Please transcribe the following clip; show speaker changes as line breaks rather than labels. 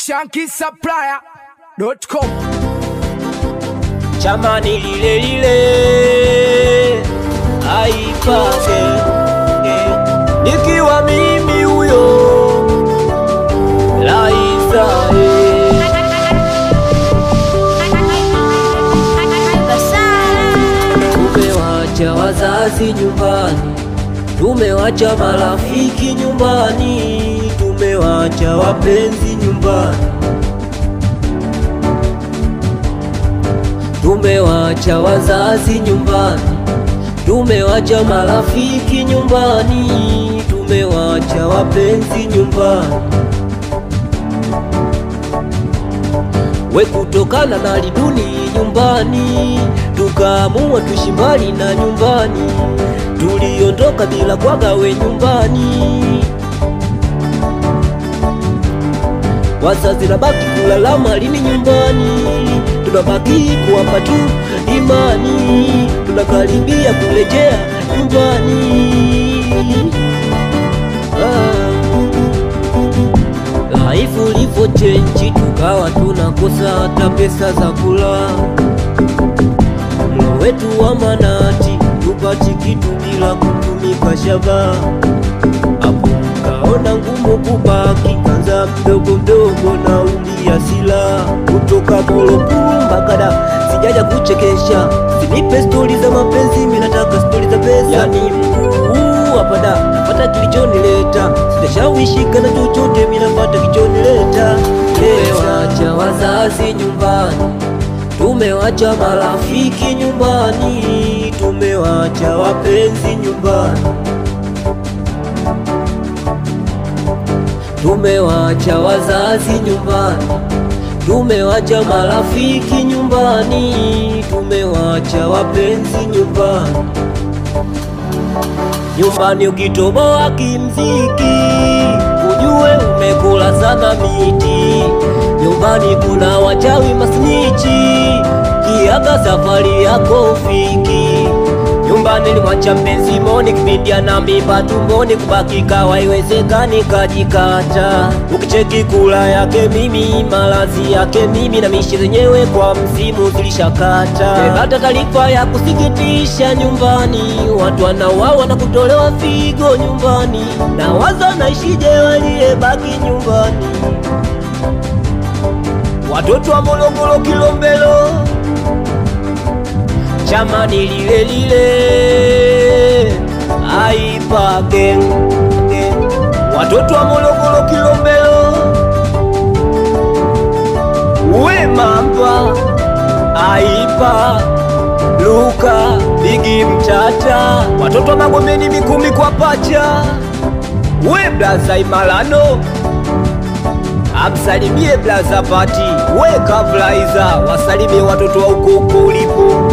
shankisupplier.com.
Chamani lile lile haipate nikiwa mimi huyo Laisa tumewacha wazazi nyumbani, tumewacha marafiki nyumbani, tumewacha wapenzi nyumbani, tumewacha wazazi nyumbani, tumewacha marafiki nyumbani, tumewacha wapenzi nyumbani. We kutokana na liduni nyumbani, tukaamua tuishi mbali na nyumbani, tuliondoka bila kwaga we nyumbani. Wazazi nabaki kulalama lini nyumbani, tunabaki kuwapa tu imani, tunakaribia kurejea nyumbani. Life livo change, tukawa tunakosa hata pesa za kula. Mlo wetu wa manati, tupati kitu bila kutumika shaba. Hapo kaona ngumu kubaki, kanza mdogo mdogo na ulia sila. Kutoka Morogoro mpaka Dar, sijaja kuchekesha, sinipe stori za mapenzi, mimi nataka stori za pesa. Yani hapa da, napata kilichonileta, sitashawishika na chochote, mimi napata kilichonileta. Tumewacha wazazi nyumbani, tumewacha marafiki nyumbani, tumewacha wapenzi nyumbani, tumewacha wazazi nyumbani, tumewacha marafiki nyumbani, tumewacha wapenzi nyumbani. Nyumbani ukitoboa kimziki, ujue umekula sana miti. Nyumbani kuna wachawi masnichi, kiaga safari yako ufiki. Nyumbani nilimwacha mpenzi moni, kipindi ana mimba tumboni, kubaki haiwezekani kajikata. Ukicheki kula yake mimi, malazi yake mimi, na mishi zenyewe kwa msimu zilishakata. Hata taarifa ya kusikitisha nyumbani, watu wanauawa na kutolewa figo nyumbani, na waza naishije waliyebaki nyumbani. Watoto wa Morogoro Kilombero, Chamani lile lile haipa gang. Watoto wa Morogoro Kilombero, we mamba haipa Luka Bigi Mtata. Watoto wa Magomeni Mikumi kwa pacha, we blaza Imalano, amsalimie blaza Pati, we Kavlaiza, wasalimie watoto wa uko ulipo.